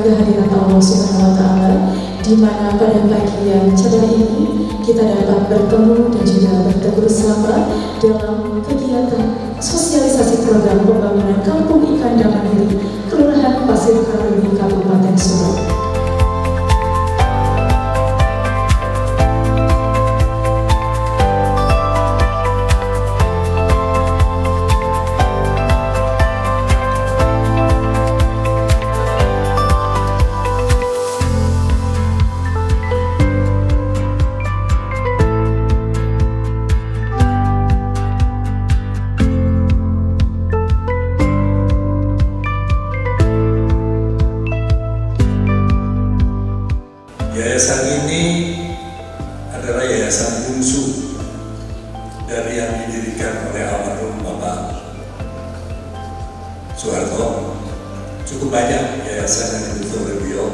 Kehadiran Allah Subhanahu wa Ta'ala, di mana pada pagi yang cerah ini kita dapat bertemu dan juga bertegur sapa dalam kegiatan sosialisasi program pembangunan Kampung Ikan dan Mandiri Kelurahan Pasir Karubi, Kabupaten Subang. Yayasan ini adalah yayasan bungsu dari yang didirikan oleh almarhum Bapak Soeharto. Cukup banyak yayasan yang dibentuk oleh beliau,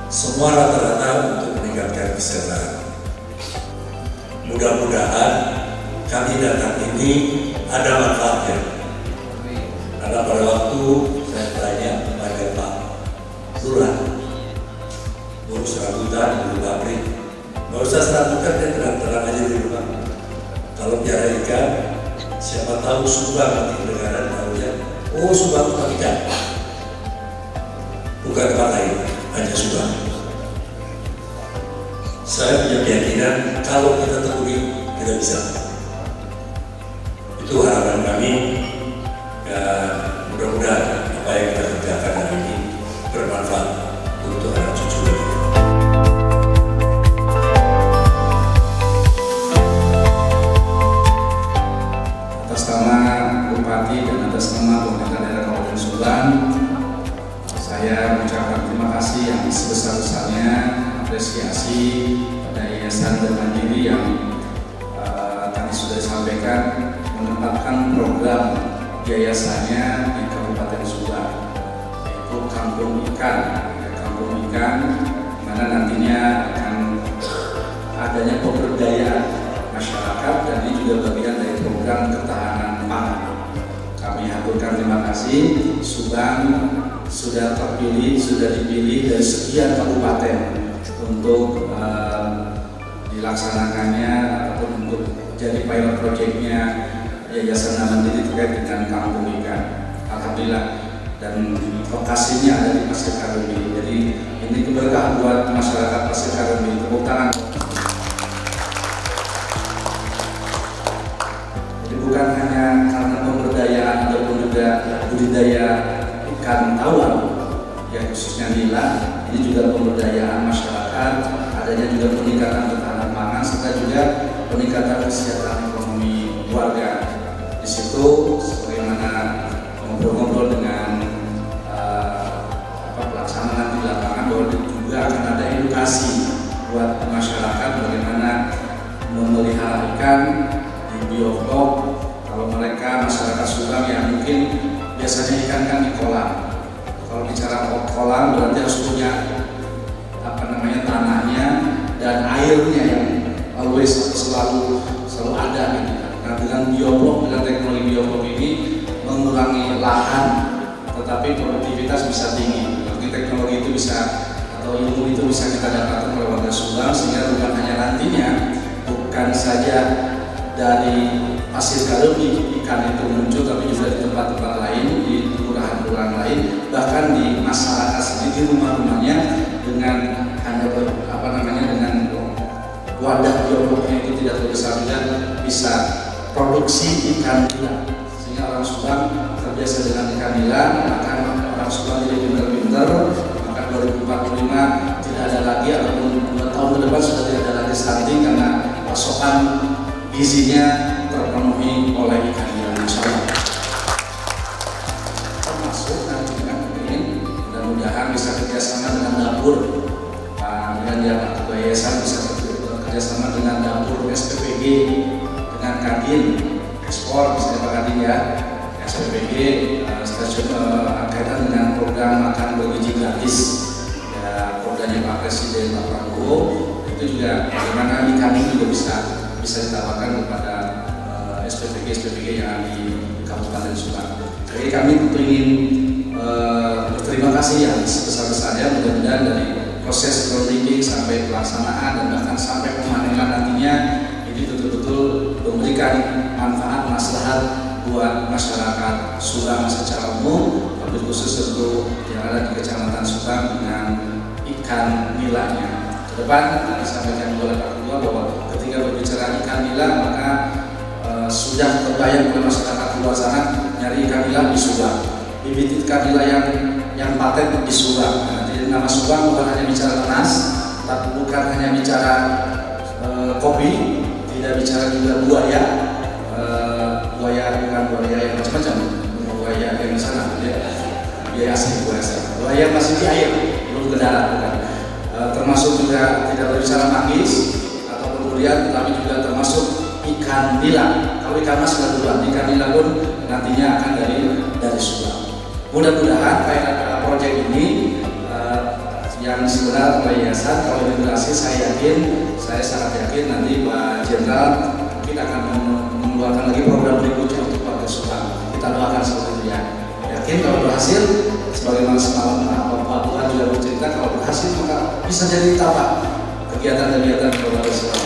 semua rata-rata untuk meningkatkan kesejahteraan. Mudah-mudahan kami datang ini ada manfaatnya. Karena pada waktu saya tanya kepada Pak Lurah, urus rambutan, urus pabrik, nggak usah serabutan, dia terang-terang aja di rumah. Kalau piara ikan, siapa tahu Subang nanti negara tahunya, oh Subang tukang ikan, bukan tempat lain, hanya Subang. Saya punya keyakinan kalau kita tekuni, kita bisa. Itu harapan kami, dan mudah-mudahan apa yang kita kerjakan hari ini bermanfaat untuk anak cucu kita. Atas nama Bupati dan atas nama pemerintah daerah Kabupaten Subang, saya mengucapkan terima kasih yang sebesar-besarnya, apresiasi pada Yayasan dan Mandiri yang tadi sudah disampaikan menempatkan program yayasannya di Kabupaten Subang, yaitu Kampung Ikan. Kampung Ikan, mana nantinya akan adanya pemberdayaan masyarakat dan ini juga bagian dari program ketahanan pangan. Kami haturkan terima kasih. Subang sudah terpilih, sudah dipilih dari sekian kabupaten untuk dilaksanakannya ataupun untuk jadi pilot projectnya Yayasan Mandiri terkait dengan Kampung Ikan. Alhamdulillah, dan lokasinya ada di Pasir Karubi. Jadi ini keberkahan buat masyarakat Pasir Karubi. Tepuk tangan. Jadi bukan hanya karena pemberdayaan ataupun juga budidaya ikan tawar, ya khususnya nila, ini juga pemberdayaan masyarakat, adanya juga peningkatan ketahanan pangan serta juga peningkatan kesejahteraan ekonomi warga. Di situ sebagaimana ngobrol-ngobrol dengan pelaksanaan di lapangan, bahwa juga akan ada edukasi buat masyarakat bagaimana memelihara ikan di bioflok. Kalau mereka masyarakat Subang yang mungkin biasanya ikan kan di kolam. Kalau bicara kolam berarti harus punya tanahnya dan airnya yang always selalu ada gitu. Nah, dengan bioflok, dengan teknologi bioflok ini mengurangi lahan, tetapi produktivitas bisa tinggi. Teknologi itu bisa atau ilmu itu bisa kita dapatkan oleh warga Subang, sehingga bukan hanya nantinya, bukan saja dari Pasir Karubi ikan itu muncul, tapi juga di tempat-tempat lain, di kelurahan-kelurahan lain, bahkan di masyarakat sendiri, di rumah-rumahnya, dengan hanya dengan wadah biolognya itu tidak terlalu besar juga bisa produksi ikan nila, sehingga orang Subang terbiasa dengan ikan nila, maka orang Subang jadi pintar-pintar, maka 2045 tidak ada lagi, ataupun 2 tahun ke depan sudah tidak ada lagi stunting karena pasokan gizinya terpenuhi oleh ikan nila nasional. Termasuk nanti ini mudah-mudahan bisa kerjasama dengan dapur, dengan Pak Ketua Yayasan bisa kerjasama dengan dapur SPPG, dengan Kadin ekspor, misalnya Pak Kadin ya, SPPG stasiun kaitan dengan program makan bergizi gratis, ya, programnya Pak Presiden Pak Prabowo, itu juga bagaimana ikan ini juga bisa ditawarkan kepada SPPG yang ada di Kabupaten Subang. Jadi kami ingin berterima kasih yang sebesar-besarnya, mudah-mudahan dari proses groundbreaking sampai pelaksanaan dan bahkan sampai pemanenan nantinya ini betul-betul memberikan manfaat maslahat buat masyarakat Subang secara umum, tapi khusus untuk yang ada di Kecamatan Subang dengan ikan nilanya. Ke depan disampaikan oleh Pak Ketua bahwa ketika berbicara ikan nila maka sudah terbayang oleh masyarakat luar sana nyari ikan nila di Subang, bibit ikan nila yang paten di Subang. Jadi nama Subang bukan hanya bicara tenas, tapi bukan hanya bicara kopi, tidak bicara juga buaya, bukan buaya yang macam-macam, buaya yang di sana, buaya asli, buaya masih di air, belum ke darat, bukan. Termasuk juga tidak berbicara manggis ataupun durian, tapi juga termasuk ikan nila. Kalau ikan mas sudah duluan, ikan nila pun nantinya akan dari Subang. Mudah-mudahan proyek ini yang sebenarnya oleh yayasan, kalau berhasil saya sangat yakin nanti Pak Jenderal mungkin akan mengeluarkan lagi program berikutnya untuk warga Subang. Kita doakan seperti itu ya. Yakin kalau berhasil, sebagaimana semalam Pak Tuhan juga bercerita, kalau berhasil maka bisa jadi tambah kegiatan-kegiatan warga Subang.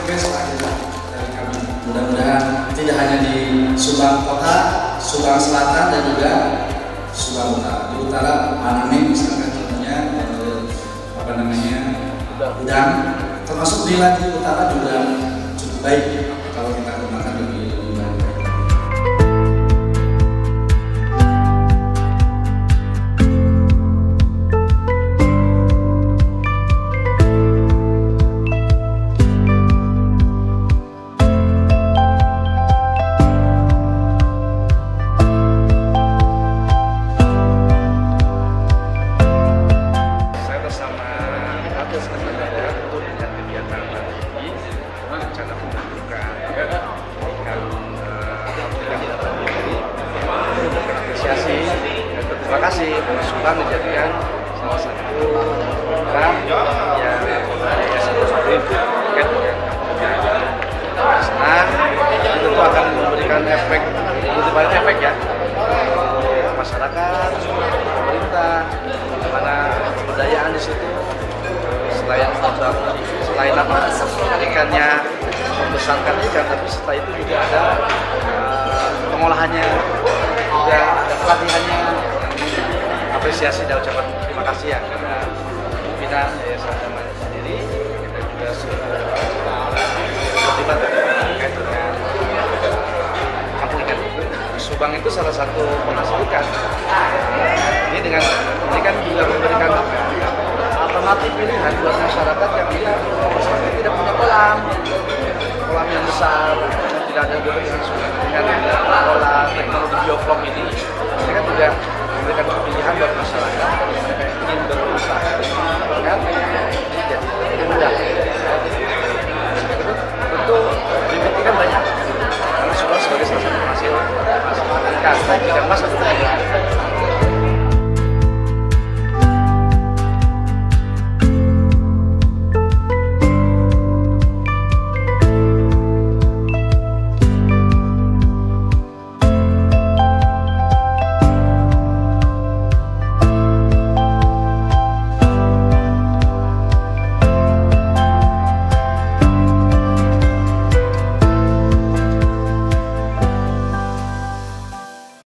Dari kami, mudah-mudahan tidak hanya di Subang Kota, Subang Selatan dan juga Subang Utara. Di utara Paname misalkan contohnya udang, termasuk di utara juga cukup baik kalau kita gunakan lebih baik. Terima kasih Subang dijadikan salah satu program yang yayasan terkait dengan senang, itu tentu akan memberikan efek ya masyarakat, pemerintah, bagaimana kebudayaan di situ. Selain ikannya membesarkan ikan, tapi setelah itu juga ada pengolahannya, juga ada pelatihannya. Apresiasi dan ucapan terima kasih ya karena pimpinan yayasan namanya sendiri, kita juga sudah terlibat terkait dengan kampung ikan. Subang itu salah satu penghasil ikan. Ini kan juga memberikan alternatif pilihan buat masyarakat yang tidak punya kolam yang besar, tidak ada dengan teknologi bioflok ini kan juga